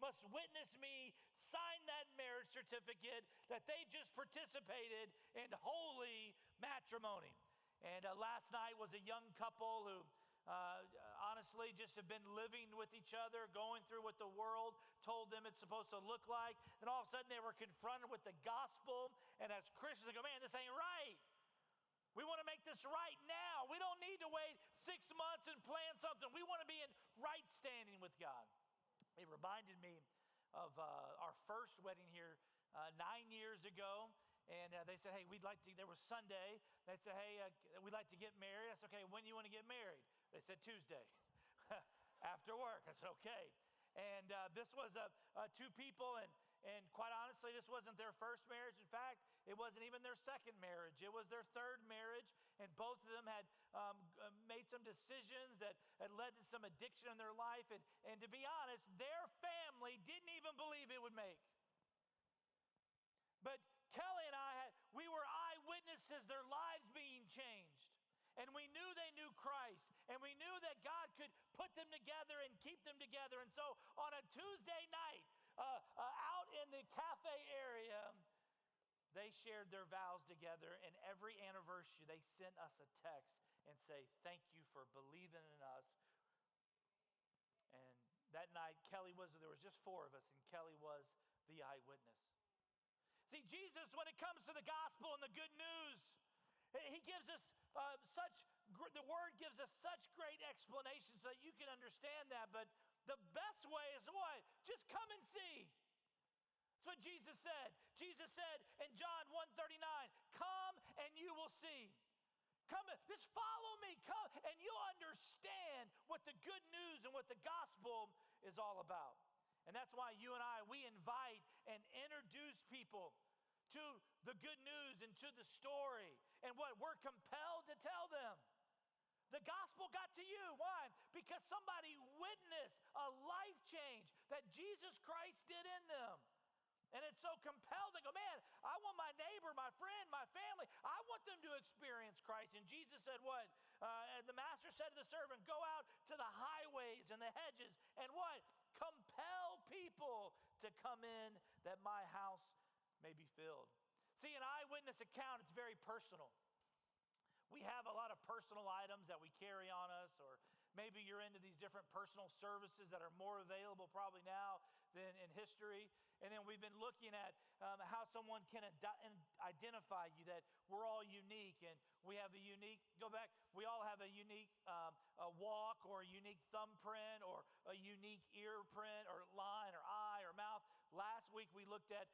must witness me sign that marriage certificate that they just participated in holy matrimony. And last night was a young couple who honestly just have been living with each other, going through what the world told them it's supposed to look like. And all of a sudden they were confronted with the gospel. And as Christians, they go, man, this ain't right. We want to make this right now. We don't need to wait 6 months and plan something. We want to be in right standing with God. It reminded me of our first wedding here 9 years ago. And they said, hey, there was Sunday. They said, hey, we'd like to get married. I said, okay, when do you want to get married? They said, Tuesday, after work. I said, okay. And this was two people, and quite honestly, this wasn't their first marriage. In fact, it wasn't even their second marriage. It was their third marriage, and both of them had made some decisions that had led to some addiction in their life. And to be honest, their family didn't even believe it would make. But Kelly and we were eyewitnesses, their lives being changed. And we knew they knew Christ. And we knew that God could put them together and keep them together. And so on a Tuesday night, out in the cafe area, they shared their vows together. And every anniversary, they sent us a text and say, thank you for believing in us. And that night, there was just 4 of us, and Kelly was the eyewitness. See, Jesus, when it comes to the gospel and the good news, he gives us the word gives us such great explanations so that you can understand that. But the best way is what? Just come and see. That's what Jesus said. Jesus said in John 1:39, come and you will see. Come, just follow me, come, and you'll understand what the good news and what the gospel is all about. And that's why you and we invite and introduce people to the good news and to the story. And what we're compelled to tell them. The gospel got to you. Why? Because somebody witnessed a life change that Jesus Christ did in them. And it's so compelled. They go, man, I want my neighbor, my friend, my family, I want them to experience Christ. And Jesus said what? The master said to the servant, go out to the highways and the hedges and what? Compel people to come in that my house may be filled. See, an eyewitness account, it's very personal. We have a lot of personal items that we carry on us, or maybe you're into these different personal services that are more available probably now than in history. And then we've been looking at how someone can identify you, that we're all unique, and we have we all have a unique a walk or a unique thumbprint or a unique ear print or line or eye or mouth. Last week we looked at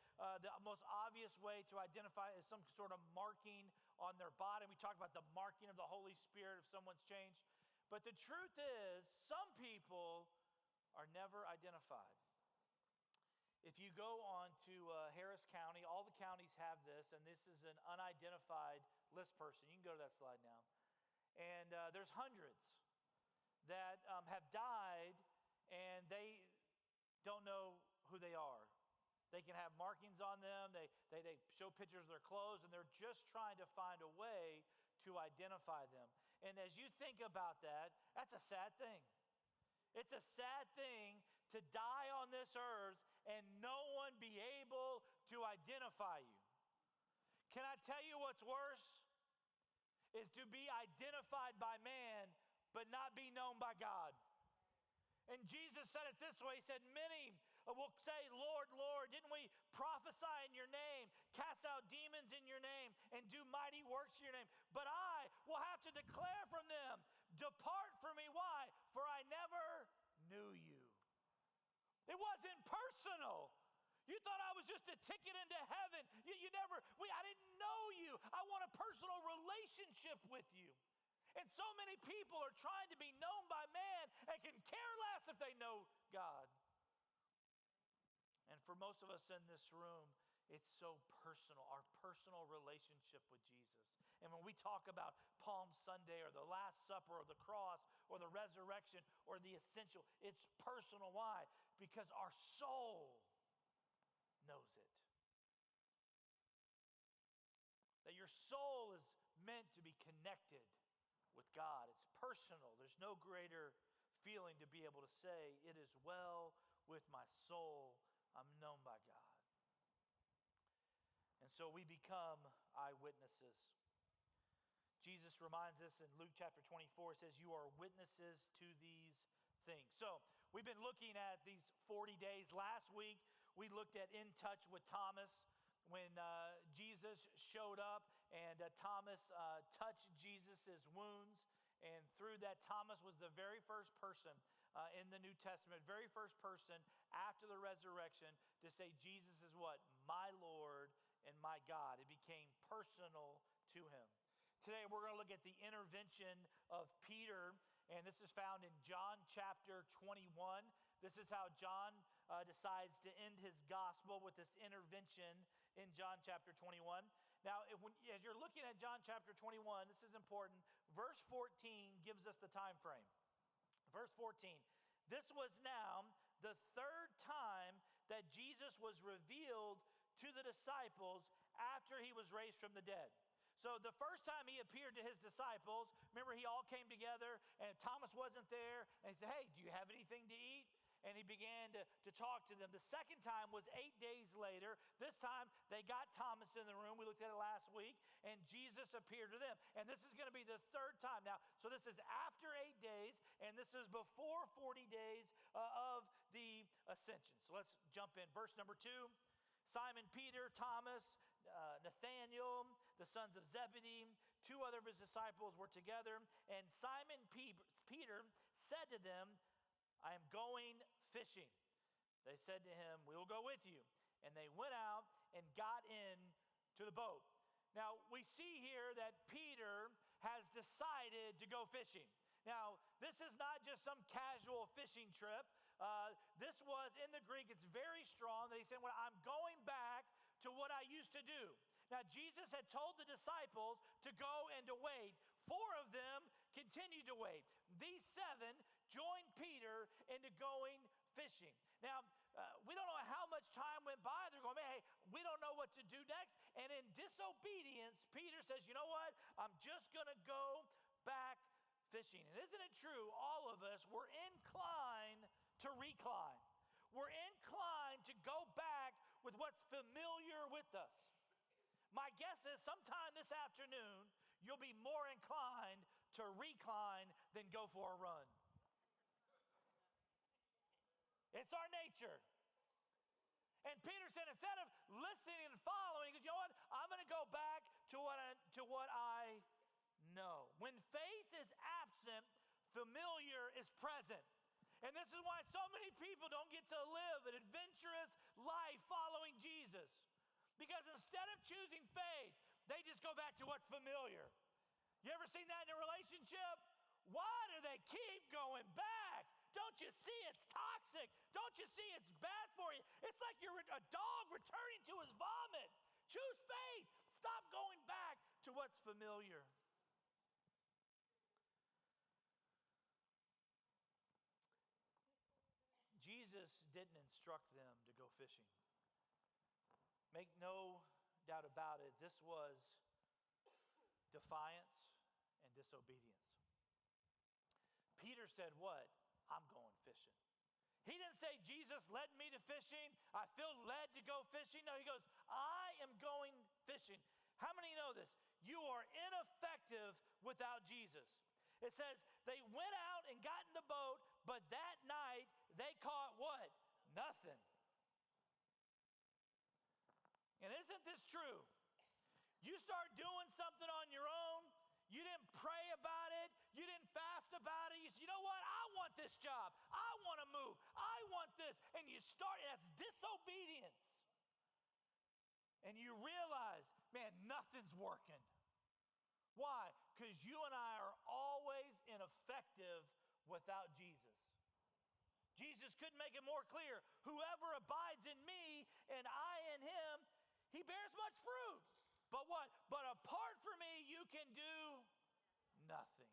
the most obvious way to identify is some sort of marking on their body. We talked about the marking of the Holy Spirit if someone's changed. But the truth is, some people are never identified. If you go on to Harris County, all the counties have this, and this is an unidentified list person. You can go to that slide now. And there's hundreds that have died, and they don't know who they are. They can have markings on them. They show pictures of their clothes, and they're just trying to find a way to identify them. And as you think about that, that's a sad thing. It's a sad thing to die on this earth and no one be able to identify you. Can I tell you what's worse? Is to be identified by man, but not be known by God. And Jesus said it this way. He said, many will say, Lord, Lord, didn't we prophesy in your name, cast out demons in your name, and do mighty works in your name? But I will have to declare from them, depart from me. Why? For I never knew you. It wasn't personal. You thought I was just a ticket into heaven. I didn't know you. I want a personal relationship with you. And so many people are trying to be known by man and can care less if they know God. And for most of us in this room, it's so personal, our personal relationship with Jesus. And when we talk about Palm Sunday or the Last Supper or the cross or the resurrection or the essential, it's personal. Why? Because our soul knows it. That your soul is meant to be connected with God. It's personal. There's no greater feeling to be able to say, it is well with my soul, I'm known by God. And so we become eyewitnesses. Jesus reminds us in Luke chapter 24, it says, you are witnesses to these things. So we've been looking at these 40 days. Last week, we looked at In Touch with Thomas, when Jesus showed up and Thomas touched Jesus' wounds. And through that, Thomas was the very first person in the New Testament, very first person after the resurrection to say Jesus is what? My Lord and my God. It became personal to him. Today we're going to look at the intervention of Peter, and this is found in John chapter 21. This is how John decides to end his gospel, with this intervention in John chapter 21. Now, as you're looking at John chapter 21, this is important. Verse 14 gives us the time frame. Verse 14, this was now the third time that Jesus was revealed to the disciples after he was raised from the dead. So the first time he appeared to his disciples, remember, he all came together and Thomas wasn't there, and he said, hey, do you have anything to eat? And he began to talk to them. The second time was 8 days later. This time they got Thomas in the room. We looked at it last week, and Jesus appeared to them. And this is going to be the third time. Now, so this is after 8 days, and this is before 40 days of the ascension. So let's jump in. Verse number 2. Simon Peter, Thomas, Nathanael, the sons of Zebedee, 2 other of his disciples were together. And Simon Peter said to them, I am going fishing. They said to him, we will go with you. And they went out and got in to the boat. Now, we see here that Peter has decided to go fishing. Now, this is not just some casual fishing trip. This was, in the Greek, it's very strong that he said, well, I'm going back to what I used to do. Now, Jesus had told the disciples to go and to wait. 4 of them continued to wait. These 7 joined Peter into going fishing. Now, we don't know how much time went by. They're going, hey, we don't know what to do next. And in disobedience, Peter says, you know what? I'm just going to go back fishing. And isn't it true, all of us, we're inclined to recline. We're inclined to go back with what's familiar with us. My guess is sometime this afternoon, you'll be more inclined to recline than go for a run. It's our nature. And Peter said, instead of listening and following, he goes, you know what? I'm going to go back to what I know. When faith is absent, familiar is present. And this is why so many people don't get to live an adventurous life following Jesus. Because instead of choosing faith, they just go back to what's familiar. You ever seen that in a relationship? Why do they keep going back? Don't you see it's toxic? Don't you see it's bad for you? It's like you're a dog returning to his vomit. Choose faith. Stop going back to what's familiar. Jesus didn't instruct them to go fishing. Make no doubt about it, this was defiance and disobedience. Peter said, what? I'm going fishing. He didn't say, Jesus led me to fishing. I feel led to go fishing. No, he goes, I am going fishing. How many know this? You are ineffective without Jesus. It says they went out and got in the boat, but that night they caught what? Nothing. And isn't this true? You start doing something on your own. You didn't pray about it. You didn't fast about it. You say, you know what? I want this job. I want to move. I want this. And you start, that's disobedience. And you realize, man, nothing's working. Why? Because you and I are always ineffective without Jesus. Jesus couldn't make it more clear. Whoever abides in me and I in him, he bears much fruit. But what? But apart from me, you can do nothing.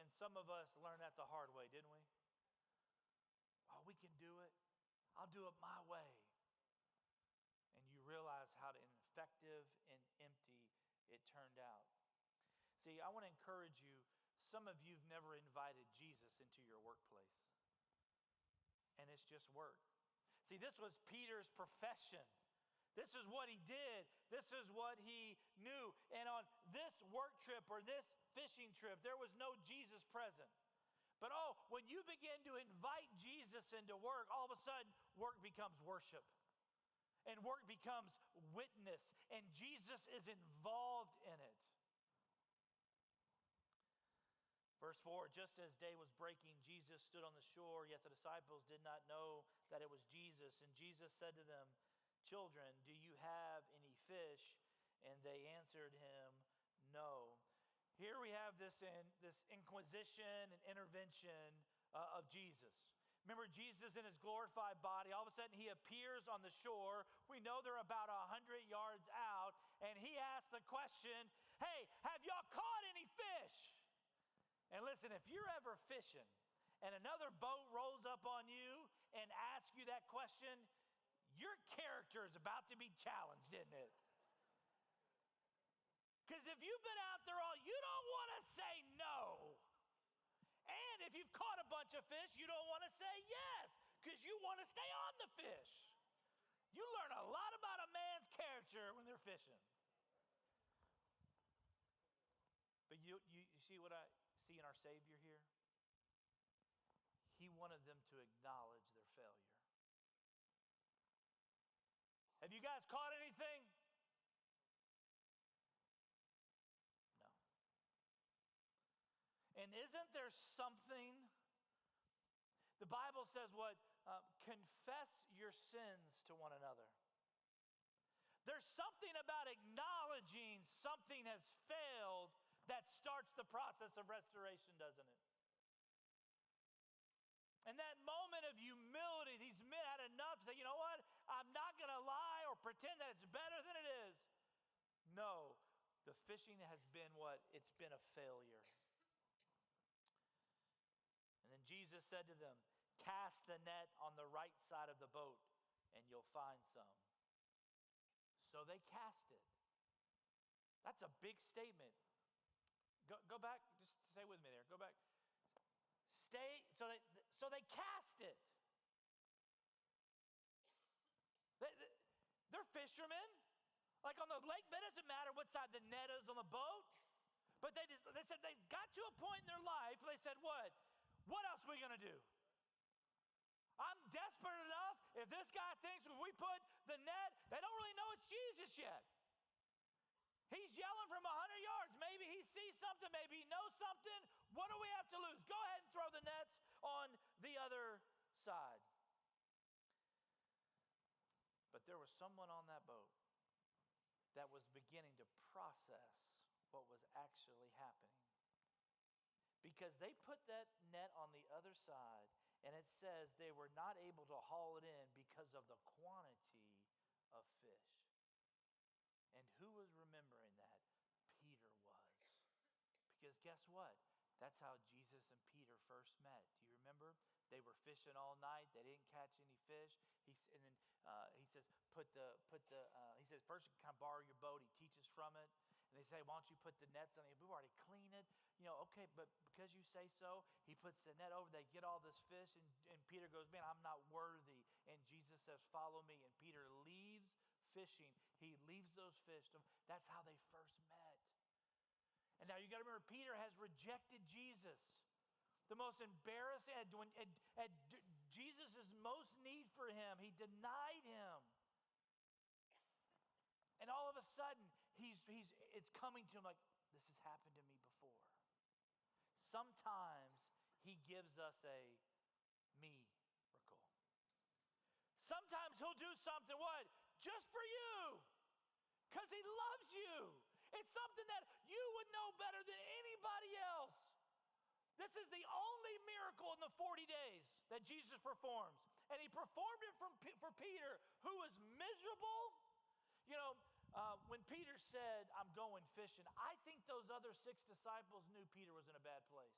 And some of us learned that the hard way, didn't we? Oh, we can do it. I'll do it my way. And you realize how ineffective and empty it turned out. See, I want to encourage you. Some of you have never invited Jesus into your workplace. it's just work. See, this was Peter's profession. This is what he did. This is what he knew. And on this work trip or this fishing trip, there was no Jesus present. But when you begin to invite Jesus into work, all of a sudden, work becomes worship. And work becomes witness. And Jesus is involved in it. Verse 4, just as day was breaking, Jesus stood on the shore, yet the disciples did not know that it was Jesus. And Jesus said to them, children, do you have any fish? And they answered him, no. Here we have this inquisition and intervention of Jesus. Remember, Jesus in his glorified body, all of a sudden he appears on the shore. We know they're about 100 yards out, and he asks the question, hey, have y'all caught any fish? And listen, if you're ever fishing and another boat rolls up on you and asks you that question, your character is about to be challenged, isn't it? Because if you've been out there you don't want to say no. And if you've caught a bunch of fish, you don't want to say yes, because you want to stay on the fish. You learn a lot about a man's character when they're fishing. But you see what I see in our Savior here? He wanted them to acknowledge their failure. Have you guys caught anything? No. And isn't there something? The Bible says what? Confess your sins to one another. There's something about acknowledging something has failed that starts the process of restoration, doesn't it? And that moment of humility, these men had enough to say, you know what? I'm not going to lie or pretend that it's better than it is. No, the fishing has been what? It's been a failure. And then Jesus said to them, cast the net on the right side of the boat and you'll find some. So they cast it. That's a big statement. Go back, just stay with me there. Go back. So they cast it. They're fishermen. Like on the lake bed, it doesn't matter what side the net is on the boat. But they said they got to a point in their life where they said, what? What else are we going to do? I'm desperate enough. If this guy thinks when we put the net, they don't really know it's Jesus yet. He's yelling from 100 yards. Maybe he sees something. Maybe he knows something. What do we have to lose? Go ahead and throw the nets on the other side. But there was someone on that boat that was beginning to process what was actually happening. Because they put that net on the other side, and it says they were not able to haul it in because of the quantity of fish. And who was remembering that? Peter was. Because guess what? That's how Jesus and Peter first met. Do you remember? They were fishing all night. They didn't catch any fish. He says, he says, first you can borrow your boat. He teaches from it. And they say, why don't you put the nets on it? We've already cleaned it. Okay, but because you say so, he puts the net over. They get all this fish. And Peter goes, man, I'm not worthy. And Jesus says, follow me. And Peter leaves fishing. He leaves those fish. That's how they first met. And now you got to remember, Peter has rejected Jesus. The most embarrassing, at Jesus' most need for him, he denied him. And all of a sudden, it's coming to him like, this has happened to me before. Sometimes he gives us a miracle. Sometimes he'll do something, what? Just for you. Because he loves you. It's something that you would know better than anybody else. This is the only miracle in the 40 days that Jesus performs. And he performed it for Peter, who was miserable. When Peter said, I'm going fishing, I think those other 6 disciples knew Peter was in a bad place.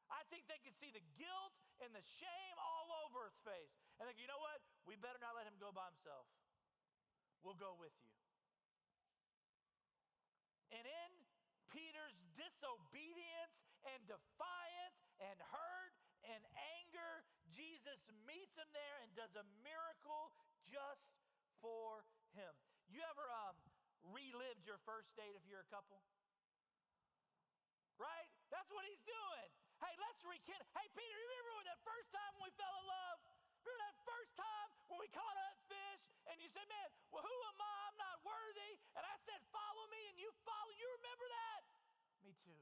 I think they could see the guilt and the shame all over his face. And they go, you know what? We better not let him go by himself. We'll go with you. And in Peter's disobedience and defiance and hurt and anger, Jesus does a miracle just for him. You ever relived your first date if you're a couple? Right? That's what he's doing. Hey, let's rekindle. Hey, Peter, you remember that first time when we fell in love? Remember that first time when we caught that fish and you said, man, well, who am I? I'm not worthy. And I said, follow me, and you follow. You remember that? Me too.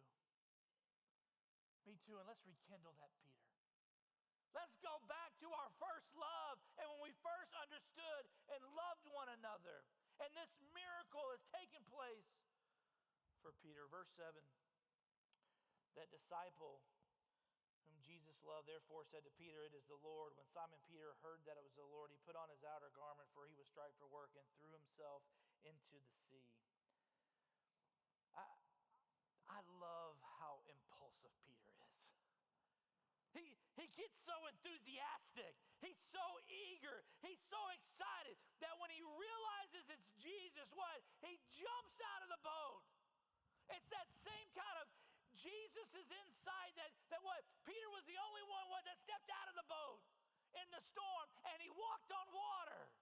Me too. And let's rekindle that, Peter. Let's go back to our first love and when we first understood and loved one another. And this miracle has taken place for Peter. Verse 7, that disciple whom Jesus loved therefore said to Peter, it is the Lord. When Simon Peter heard that it was the Lord, he put on his outer garment, for he was striped for work, and threw himself into the sea. I love how impulsive Peter is. He gets so enthusiastic. He's so eager. He's so excited that when he realizes it's Jesus, what? He jumps out of the boat. It's that same kind of Jesus is inside that what? Peter was the only one that stepped out of the boat in the storm and he walked on water.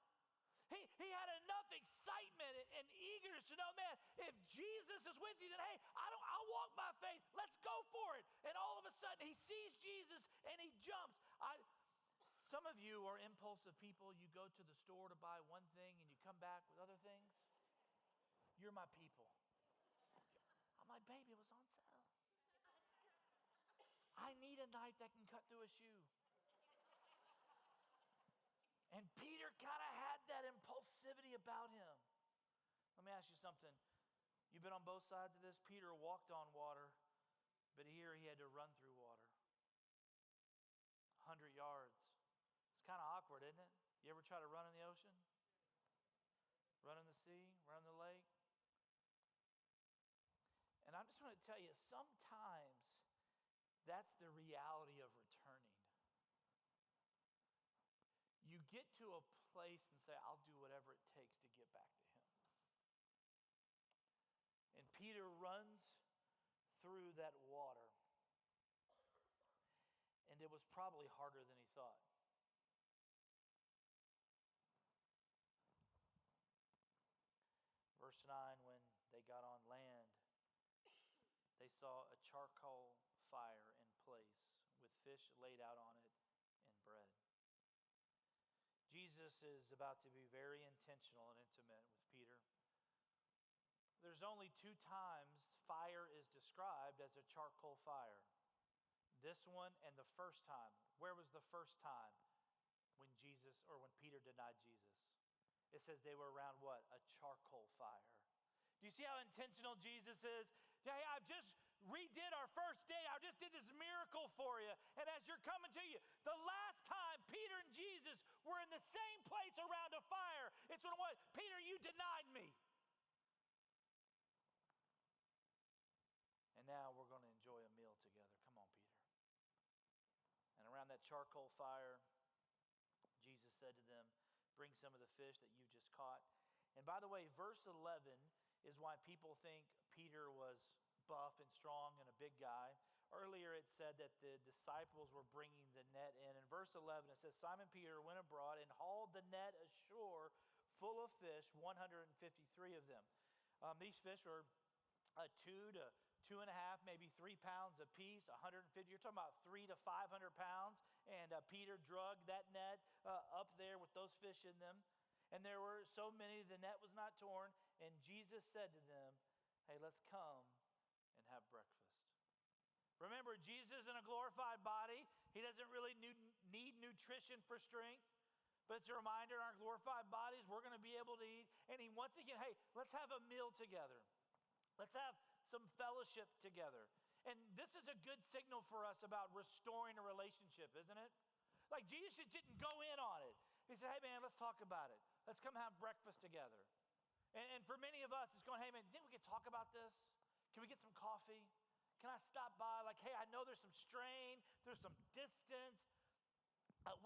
He had enough excitement and eagerness to know, man, if Jesus is with you, then hey, I'll walk by faith. Let's go for it. And all of a sudden, he sees Jesus and he jumps. Some of you are impulsive people. You go to the store to buy one thing and you come back with other things. You're my people. I'm like, baby, it was on sale. I need a knife that can cut through a shoe. And Peter kind of had that impulsivity about him. Let me ask you something. You've been on both sides of this. Peter walked on water, but here he had to run through water. 100 yards. It's kind of awkward, isn't it? You ever try to run in the ocean? Run in the sea? Run in the lake? And I just want to tell you, sometimes that's the reality of returning. You get to a place and say, I'll do whatever it takes to get back to him. And Peter runs through that water. And it was probably harder than he thought. Verse 9, when they got on land, they saw a charcoal fire in place with fish laid out on it and bread. Jesus is about to be very intentional and intimate with Peter. There's only 2 times fire is described as a charcoal fire. This one and the first time. Where was the first time when Peter denied Jesus? It says they were around what? A charcoal fire. Do you see how intentional Jesus is? Hey, I've just redid our first day. I just did this miracle for you. And as you're coming to you, the last time Peter and Jesus were in the same place around a fire, it's when what? Peter, you denied me. And now we're going to enjoy a meal together. Come on, Peter. And around that charcoal fire, Jesus said to them, bring some of the fish that you just caught. And by the way, verse 11 is why people think Peter was buff and strong and a big guy. Earlier it said that the disciples were bringing the net in. In verse 11 it says, Simon Peter went abroad and hauled the net ashore full of fish, 153 of them. These fish are 2 to 2.5, maybe 3 pounds a piece, 150. You're talking about 300 to 500 pounds. And Peter dragged that net up there with those fish in them. And there were so many, the net was not torn. And Jesus said to them, hey, let's come and have breakfast. Remember, Jesus in a glorified body, he doesn't really need nutrition for strength. But it's a reminder in our glorified bodies, we're going to be able to eat. And he once again, hey, let's have a meal together. Let's have some fellowship together. And this is a good signal for us about restoring a relationship, isn't it? Like Jesus just didn't go in on it. He said, hey man, let's talk about it. Let's come have breakfast together. And for many of us, it's going, hey man, do you think we could talk about this? Can we get some coffee? Can I stop by? Like, hey, I know there's some strain, there's some distance.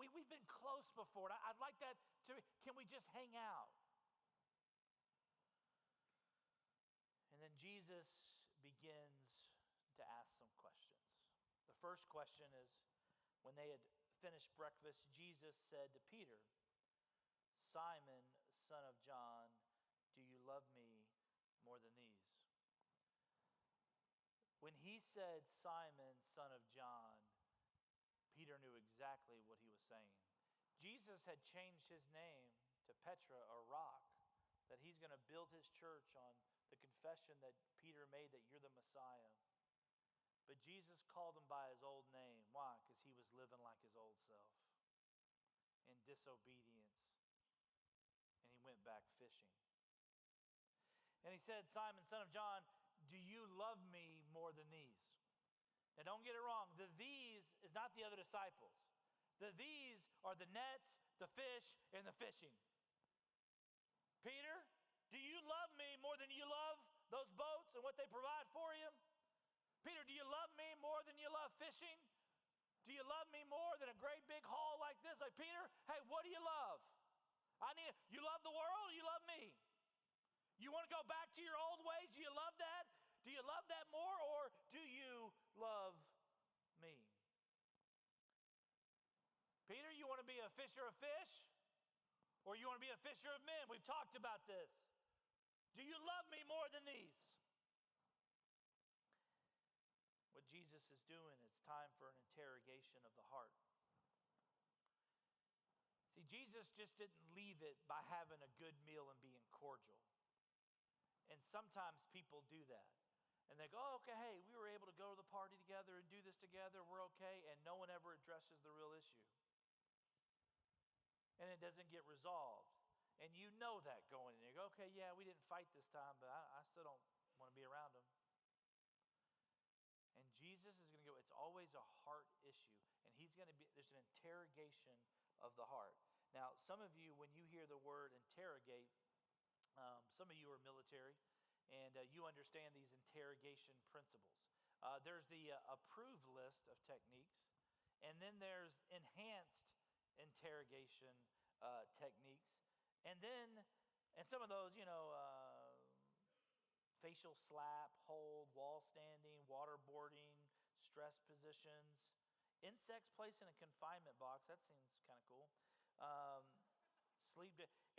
We've been close before. And I'd like that to, can we just hang out? And then Jesus begins to ask some questions. The first question is, when they had finished breakfast, Jesus said to Peter, Simon, son of John, do you love me more than these? When he said, Simon, son of John, Peter knew exactly what he was saying. Jesus had changed his name to Petra, or rock, that he's going to build his church on the confession that Peter made that you're the Messiah. But Jesus called him by his old name. Why? Because he was living like his old self in disobedience. And he went back fishing. And he said, Simon, son of John, do you love me more than these? Now don't get it wrong. The these is not the other disciples. The these are the nets, the fish, and the fishing. Peter, do you love me more than you love those boats and what they provide for you? Peter, do you love me more than you love fishing? Do you love me more than a great big haul like this? Like, Peter, hey, what do you love? You love the world or you love me? You want to go back to your old ways? Do you love that? Do you love that more, or do you love me? Peter, you want to be a fisher of fish, or you want to be a fisher of men? We've talked about this. Do you love me more than these? What Jesus is doing is time for an interrogation of the heart. See, Jesus just didn't leave it by having a good meal and being cordial. And sometimes people do that. And they go, oh, okay, hey, we were able to go to the party together and do this together, we're okay, and no one ever addresses the real issue. And it doesn't get resolved. And you know that going in. You go, okay, yeah, we didn't fight this time, but I still don't want to be around them. And Jesus is going to go, it's always a heart issue. And there's an interrogation of the heart. Now, some of you, when you hear the word interrogate, some of you are military, and you understand these interrogation principles. There's the approved list of techniques, and then there's enhanced interrogation techniques, and some of those, facial slap, hold, wall standing, waterboarding, stress positions, insects placed in a confinement box. That seems kind of cool.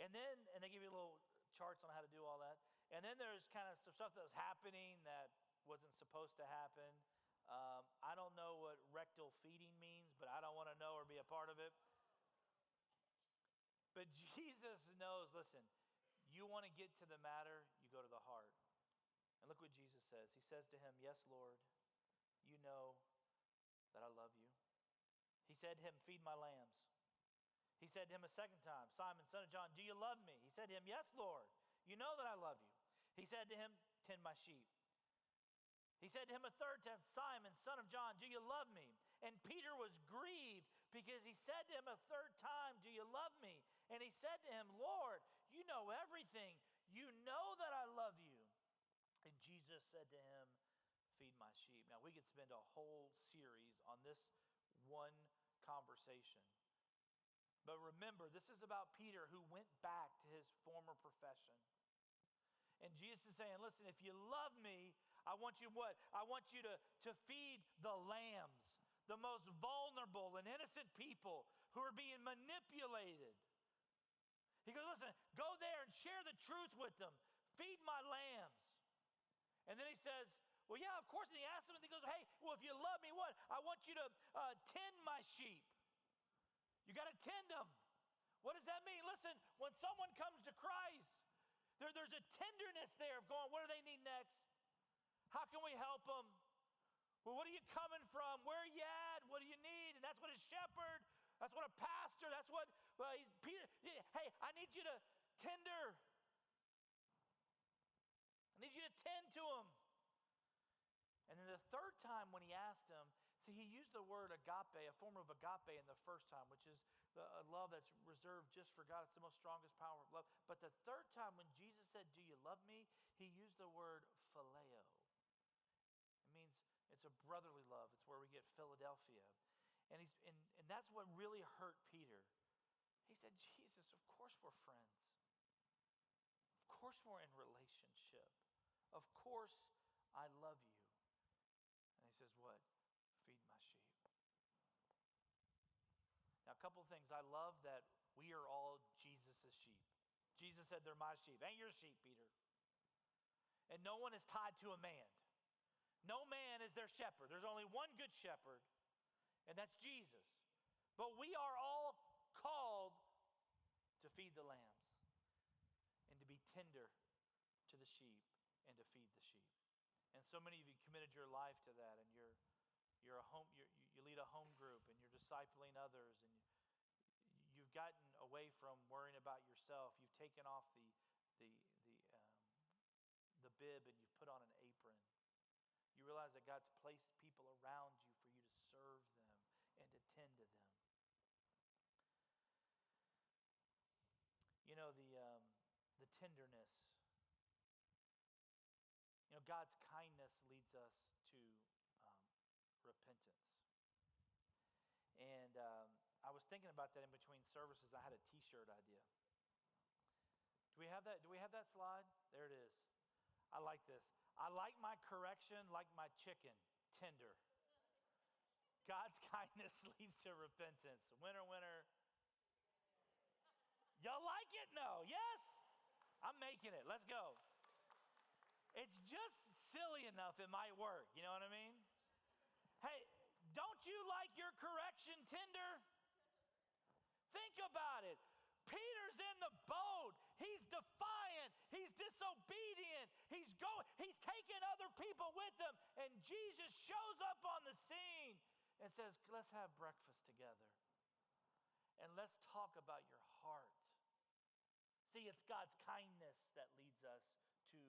And they give you little charts on how to do all that. And then there's kind of some stuff that was happening that wasn't supposed to happen. I don't know what rectal feeding means, but I don't want to know or be a part of it. But Jesus knows, listen, you want to get to the matter, you go to the heart. And look what Jesus says. He says to him, yes, Lord, you know that I love you. He said to him, feed my lambs. He said to him a second time, Simon, son of John, do you love me? He said to him, yes, Lord, you know that I love you. He said to him, tend my sheep. He said to him a third time, Simon, son of John, do you love me? And Peter was grieved because he said to him a third time, do you love me? And he said to him, Lord, you know everything. You know that I love you. And Jesus said to him, feed my sheep. Now, we could spend a whole series on this one conversation. But remember, this is about Peter who went back to his former profession. And Jesus is saying, listen, if you love me, I want you what? I want you to feed the lambs, the most vulnerable and innocent people who are being manipulated. He goes, listen, go there and share the truth with them. Feed my lambs. And then he says, well, yeah, of course. And he asks him, and he goes, hey, well, if you love me, what? I want you to tend my sheep. You got to tend them. What does that mean? Listen, when someone comes to Christ, there's a tenderness there of going, what do they need next? How can we help them? Well, what are you coming from? Where are you at? What do you need? And that's what a shepherd, that's what a pastor, that's what, he's Peter. Hey, I need you to tender. I need you to tend to them. And then the third time when he asked him, see, he used the word agape, a form of agape in the first time, which is a love that's reserved just for God. It's the most strongest power of love. But the third time when Jesus said, do you love me? He used the word phileo. It means it's a brotherly love. It's where we get Philadelphia. And that's what really hurt Peter. He said, Jesus, of course we're friends. Of course we're in relationship. Of course I love you. And he says, what? Feed my sheep. a couple of things. I love that we are all Jesus' sheep. Jesus said, they're my sheep. Ain't your sheep, Peter. And no one is tied to a man. No man is their shepherd. There's only one good shepherd, and that's Jesus. But we are all called to feed the lambs and to be tender to the sheep and to feed the sheep. And so many of you committed your life to that, and you lead a home group, and you're discipling others, and you've gotten away from worrying about yourself. You've taken off the bib and you've put on an apron. You realize that God's placed people around you for you to serve them and to tend to them. You know, the tenderness. You know, God's kindness leads us to repentance. And I was thinking about that in between services. I had a T-shirt idea. Do we have that? Do we have that slide? There it is. I like this. I like my correction like my chicken, tender. God's kindness leads to repentance. Winner, winner. Y'all like it? No. Yes? I'm making it. Let's go. It's just silly enough it might work. You know what I mean? Hey, don't you like your correction tender? Think about it. Peter's in the boat. He's defiant. He's disobedient. He's taking other people with him. And Jesus shows up on the scene and says, let's have breakfast together. And let's talk about your heart. See, it's God's kindness that leads us to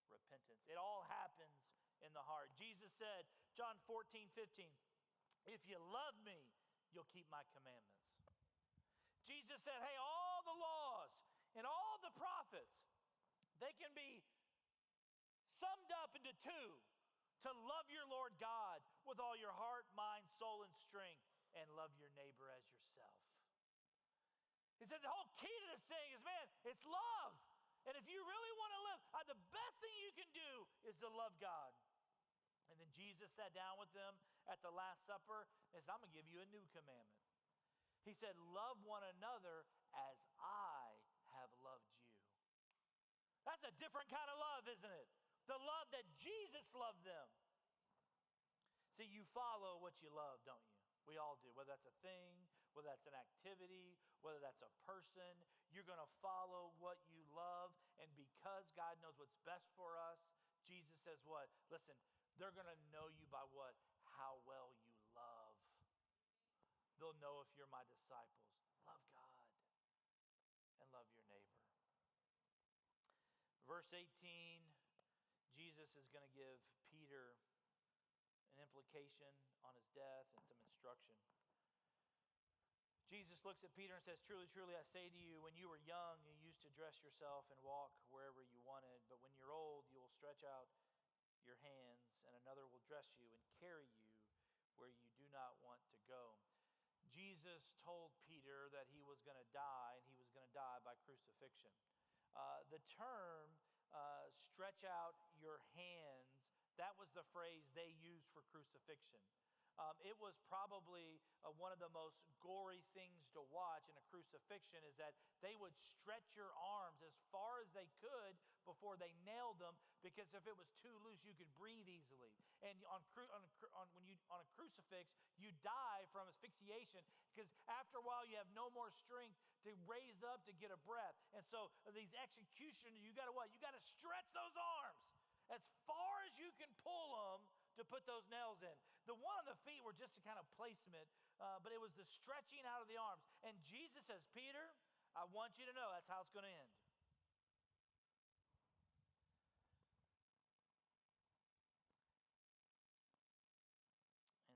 repentance. It all happens in the heart. Jesus said, John 14:15, if you love me, you'll keep my commandments. Jesus said, hey, all the laws and all the prophets, they can be summed up into two: to love your Lord God with all your heart, mind, soul, and strength, and love your neighbor as yourself. He said the whole key to this thing is, man, it's love. And if you really want to live, the best thing you can do is to love God. And then Jesus sat down with them at the Last Supper and said, I'm going to give you a new commandment. He said, love one another as I have loved you. That's a different kind of love, isn't it? The love that Jesus loved them. See, you follow what you love, don't you? We all do. Whether that's a thing, whether that's an activity, whether that's a person, you're going to follow what you love. And because God knows what's best for us, Jesus says what? Listen, they're going to know you by what? How well you love. They'll know if you're my disciples. Love God and love your neighbor. Verse 18, Jesus is going to give Peter an implication on his death and some instruction. Jesus looks at Peter and says, truly, truly, I say to you, when you were young, you used to dress yourself and walk wherever you wanted. But when you're old, you will stretch out your hands, and another will dress you and carry you where you do not want to go. Jesus told Peter that he was going to die, and he was going to die by crucifixion. The term, stretch out your hands, that was the phrase they used for crucifixion. It was probably one of the most gory things to watch in a crucifixion is that they would stretch your arms as far as they could before they nailed them, because if it was too loose, you could breathe easily. And on a crucifix, you die from asphyxiation because after a while you have no more strength to raise up to get a breath. And so these executioners, you got to what? You got to stretch those arms as far as you can pull them to put those nails in. The one on the feet were just a kind of placement, but it was the stretching out of the arms. And Jesus says, Peter, I want you to know that's how it's going to end.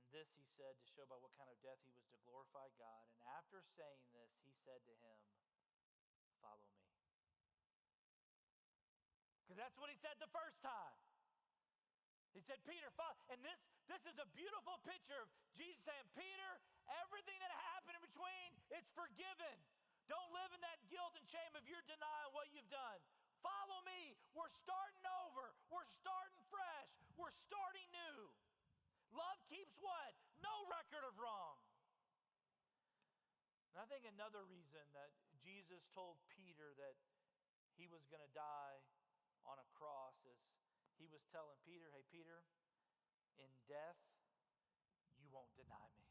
And this he said to show by what kind of death he was to glorify God. And after saying this, he said to him, follow me. Because that's what he said the first time. He said, Peter, follow. And this is a beautiful picture of Jesus saying, Peter, everything that happened in between, it's forgiven. Don't live in that guilt and shame of your denial what you've done. Follow me. We're starting over. We're starting fresh. We're starting new. Love keeps what? No record of wrong. I think another reason that Jesus told Peter that he was going to die on a cross is he was telling Peter, hey, Peter, in death, you won't deny me.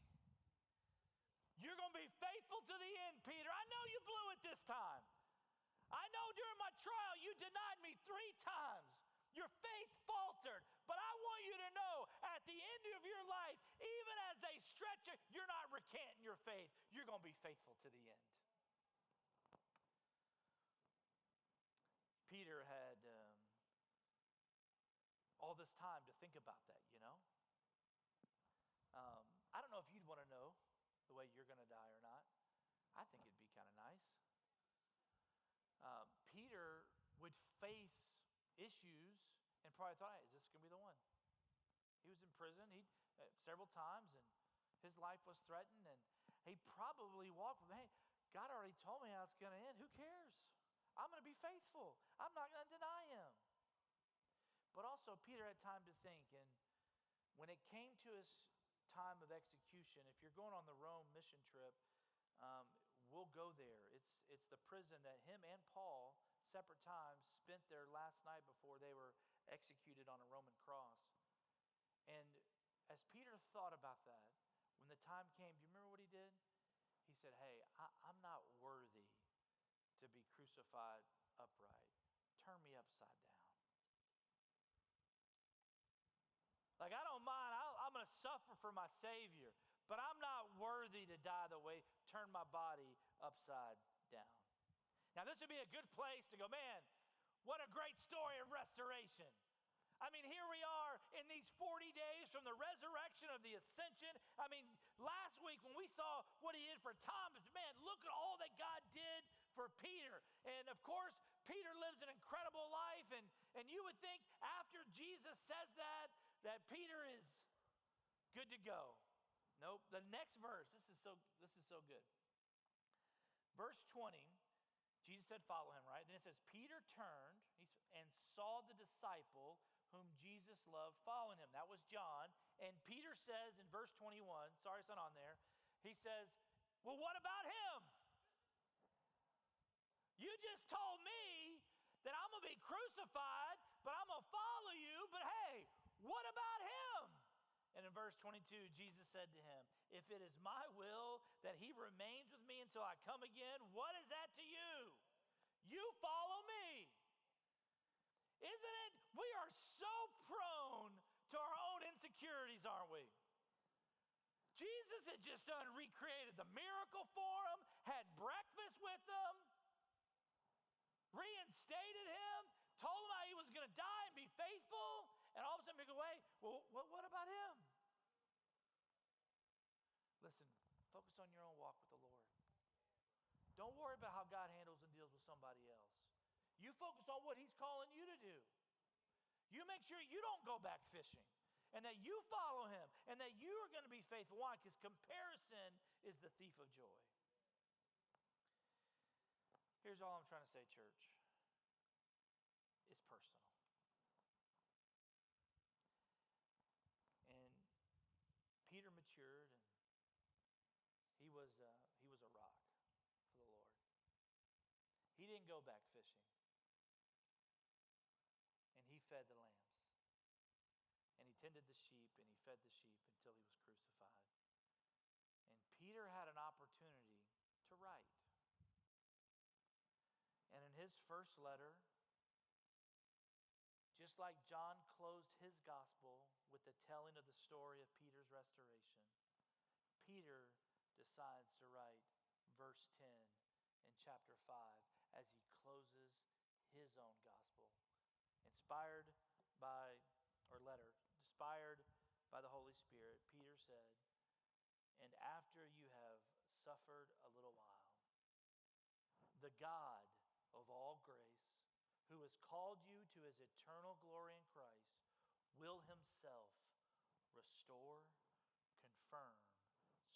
You're going to be faithful to the end, Peter. I know you blew it this time. I know during my trial you denied me 3 times. Your faith faltered. But I want you to know at the end of your life, even as they stretch it, you're not recanting your faith. You're going to be faithful to the end. Peter had all this time to think about that, you know. I don't know if you'd want to know the way you're going to die or not. I think it'd be kind of nice. Peter would face issues and probably thought, hey, is this going to be the one? He was in prison several times, and his life was threatened, and he probably walked with, hey, God already told me how it's going to end. Who cares? I'm going to be faithful. I'm not going to deny him. But also, Peter had time to think, and when it came to his time of execution, if you're going on the Rome mission trip, we'll go there. It's the prison that him and Paul, separate times, spent their last night before they were executed on a Roman cross. And as Peter thought about that, when the time came, do you remember what he did? He said, hey, I'm not worthy to be crucified upright. Turn me upside down. Like, I don't mind. I'm going to suffer for my Savior, but I'm not worthy to die the way, turn my body upside down. Now, this would be a good place to go, man, what a great story of restoration. I mean, here we are in these 40 days from the resurrection of the ascension. I mean, last week when we saw what he did for Thomas, man, look at all that God did for Peter. And of course, Peter lives an incredible life. And you would think after Jesus says that Peter is good to go. Nope. The next verse, this is so good. Verse 20, Jesus said, follow him, right? Then it says, Peter turned and saw the disciple whom Jesus loved following him. That was John. And Peter says in verse 21, sorry it's not on there, he says, well, what about him? You just told me that I'm going to be crucified, but I'm going to follow you, but hey, what about him? And in verse 22, Jesus said to him, if it is my will that he remains with me until I come again, what is that to you? You follow me. Isn't it? We are so prone to our own insecurities, aren't we? Jesus had just recreated the miracle for him, had breakfast with them, reinstated him, told him how he was going to die and be faithful, and all of a sudden we go, wait, well, what about him? Listen, focus on your own walk with the Lord. Don't worry about how God handles and deals with somebody else. You focus on what he's calling you to do. You make sure you don't go back fishing, and that you follow him, and that you are going to be faithful. Why? Because comparison is the thief of joy. Here's all I'm trying to say, church. It's personal. And Peter matured, and he was a rock for the Lord. He didn't go back fishing. And he fed the lambs. And he tended the sheep, and he fed the sheep until he was crucified. And Peter had an opportunity to write. And in his first letter, just like John closed his gospel with the telling of the story of Peter's restoration, Peter decides to write verse 10 in chapter 5 as he closes his own gospel. Inspired by the Holy Spirit, Peter said, and after you have suffered a little while, the God of all grace, who has called you to his eternal glory in Christ, will himself restore, confirm,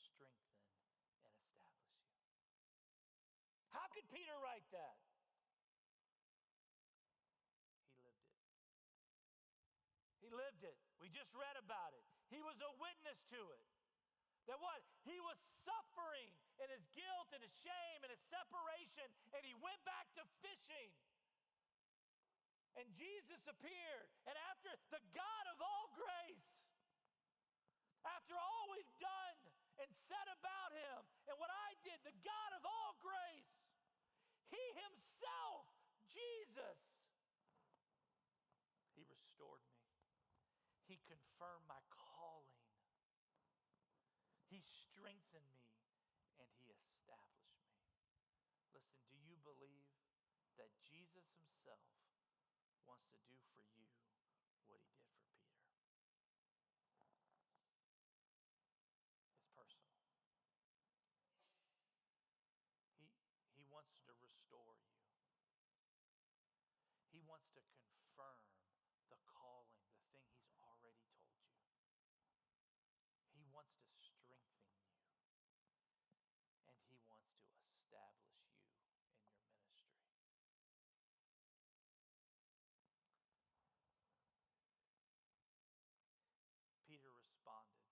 strengthen, and establish you. How could Peter write that? He lived it. We just read about it. He was a witness to it. That what? He was suffering in his guilt and his shame and his separation, and he went back to fishing. And Jesus appeared, and after the God of all grace, after all we've done and said about him, and what I did, the God of all grace, he himself, Jesus, he restored me. He confirmed my calling. He strengthened me, and he established me. Listen, do you believe that Jesus himself wants to do for you what he did for Peter? It's personal. He wants to restore you. He wants to confirm the calling, the thing he's already told you. He wants to strengthen you. And he wants to establish you in your ministry. Peter responded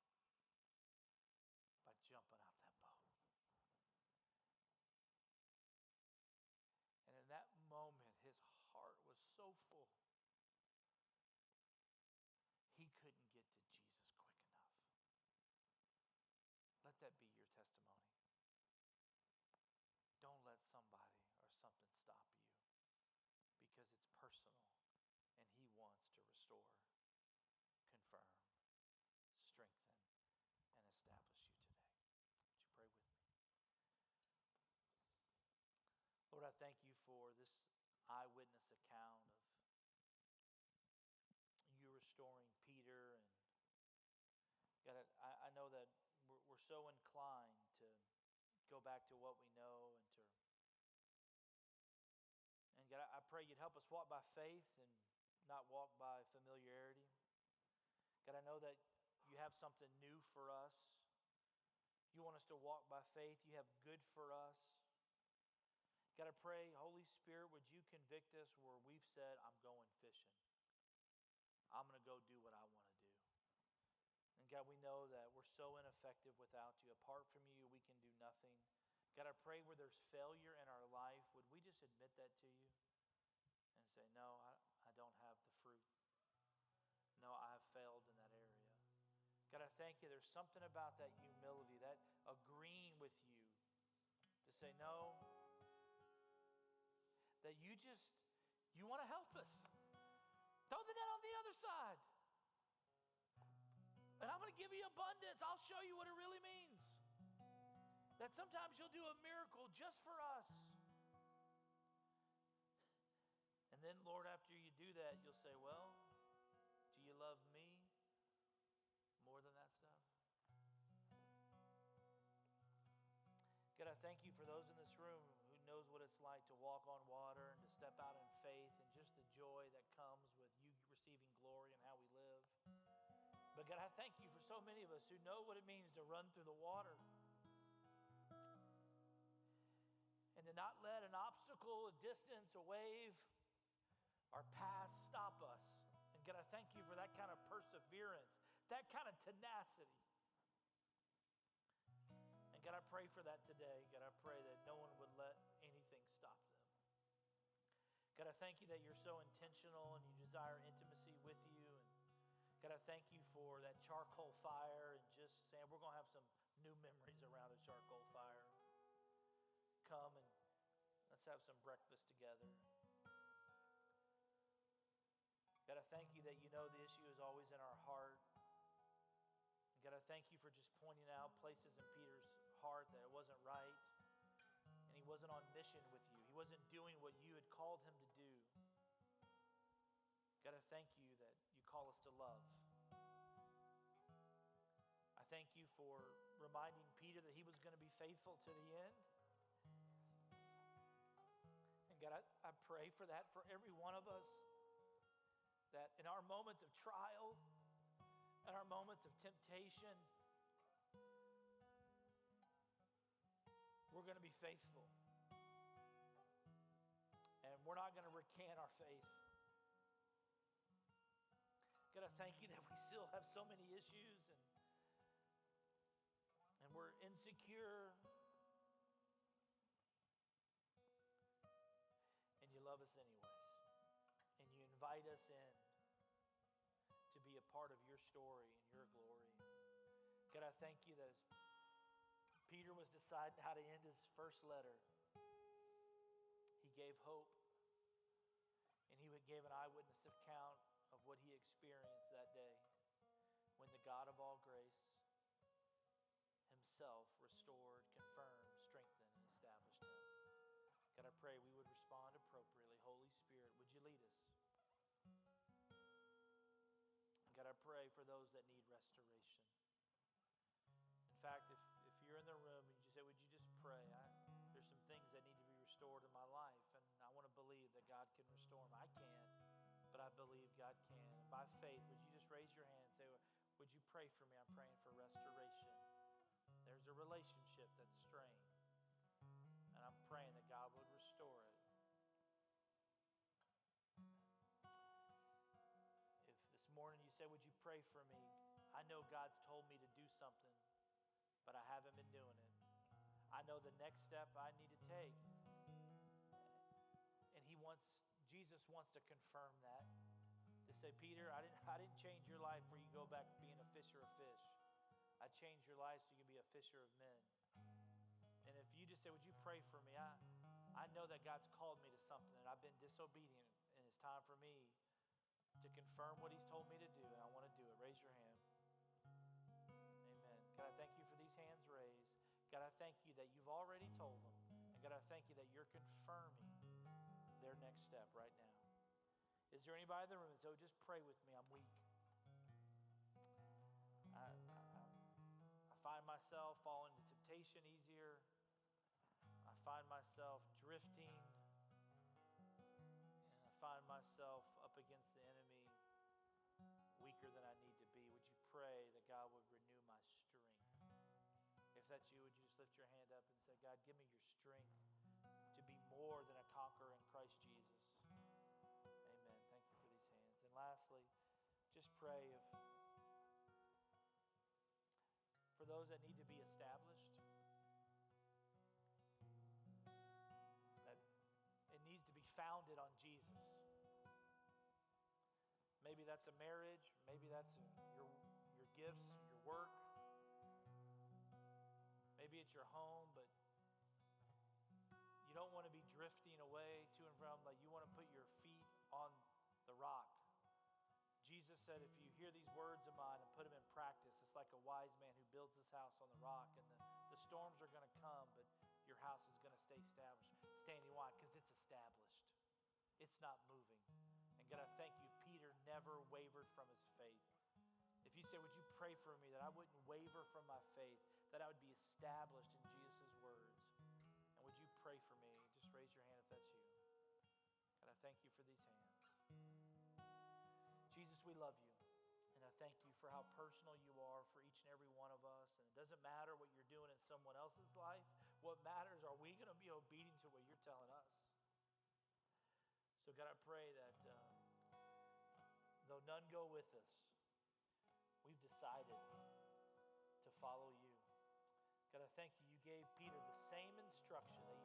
by jumping out that boat. And in that moment, his heart was so full, he couldn't get to Jesus quick enough. Let that be your testimony. Don't let somebody or something stop you, because it's personal, and he wants to restore, confirm, strengthen, and establish you today. Would you pray with me? Lord, I thank you for this eyewitness account of you restoring Peter. And God, I know that we're so inclined to go back to what we know, and God, I pray you'd help us walk by faith and not walk by familiarity. God, I know that you have something new for us. You want us to walk by faith. You have good for us. God, I pray, Holy Spirit, would you convict us where we've said, I'm going fishing. I'm going to go do what I want to do. And God, we know that we're so ineffective without you. Apart from you, we can do nothing. God, I pray where there's failure in our life, would we just admit that to you and say, no, I don't have the fruit. No, I have failed in that area. God, I thank you. There's something about that humility, that agreeing with you to say, no, that you want to help us. Throw the net on the other side. And I'm going to give you abundance. I'll show you what it really means. That sometimes you'll do a miracle just for us. And then, Lord, after you do that, you'll say, well, do you love me more than that stuff? God, I thank you for those in this room who knows what it's like to walk on water and to step out in faith, and just the joy that comes with you receiving glory and how we live. But God, I thank you for so many of us who know what it means to run through the water and to not let an obstacle, a distance, a wave, our past stop us. And God, I thank you for that kind of perseverance, that kind of tenacity. And God, I pray for that today. God, I pray that no one would let anything stop them. God, I thank you that you're so intentional and you desire intimacy with you. And God, I thank you for that charcoal fire, and just saying we're going to have some new memories around a charcoal fire. Come and let's have some breakfast together. God, I thank you that you know the issue is always in our heart. And God, I thank you for just pointing out places in Peter's heart that it wasn't right, and he wasn't on mission with you. He wasn't doing what you had called him to do. God, I thank you that you call us to love. I thank you for reminding Peter that he was going to be faithful to the end. And God, I pray for that for every one of us, that in our moments of trial, in our moments of temptation, we're going to be faithful. And we're not going to recant our faith. God, I thank you that we still have so many issues, and we're insecure, invite us in to be a part of your story and your glory. God, I thank you that as Peter was deciding how to end his first letter, he gave hope, and he gave an eyewitness account of what he experienced that day when the God of all grace himself restored, confirmed, strengthened, and established him. God, I pray we would respond appropriately. Holy Spirit, would you lead us? God, I pray for those that need restoration. In fact, if you're in the room and you say, would you just pray? There's some things that need to be restored in my life, and I want to believe that God can restore them. I can't, but I believe God can. And by faith, would you just raise your hand and say, would you pray for me? I'm praying for restoration. There's a relationship that's strained, and I'm praying that God would restore it. If this morning you say, would you pray for me? I know God's told me to do something, but I haven't been doing it. I know the next step I need to take. And Jesus wants to confirm that. To say, Peter, I didn't change your life where you go back to being a fisher of fish. I changed your life so you can be a fisher of men. And if you just say, would you pray for me? I know that God's called me to something and I've been disobedient, and it's time for me to confirm what he's told me to do, and I want to do it. Raise your hand. Amen. God, I thank you for these hands raised. God, I thank you that you've already told them. And God, I thank you that you're confirming their next step right now. Is there anybody in the room that says, just pray with me, I'm weak? I find myself falling into temptation easier. I find myself drifting. And I find myself up against the enemy, weaker than I need to be. Would you pray that God would renew my strength? If that's you, would you just lift your hand up and say, God, give me your strength to be more than a conqueror in Christ Jesus. Amen. Thank you for these hands. And lastly, just pray for those that need to be established, that it needs to be founded on Jesus. Maybe that's a marriage. Maybe that's your gifts, your work. Maybe it's your home, but you don't want to be drifting away to and from. Like, you want to put your feet on the rock. Jesus said, if you hear these words of mine and put them in practice, it's like a wise man who builds his house on the rock, and the storms are going to come, but your house is going to stay established. Standing, why? Because it's established. It's not moving. And God, I thank you, Peter never wavered from his faith. If you say, would you pray for me that I wouldn't waver from my faith, that I would be established in Jesus' words? And would you pray for me? Just raise your hand if that's you. God, I thank you for these hands. Jesus, we love you. And I thank you for how personal you are for each and every one of us. And it doesn't matter what you're doing in someone else's life. What matters, are we going to be obedient to what you're telling us? So God, I pray that though none go with us, we've decided to follow you. God, I thank you. You gave Peter the same instruction that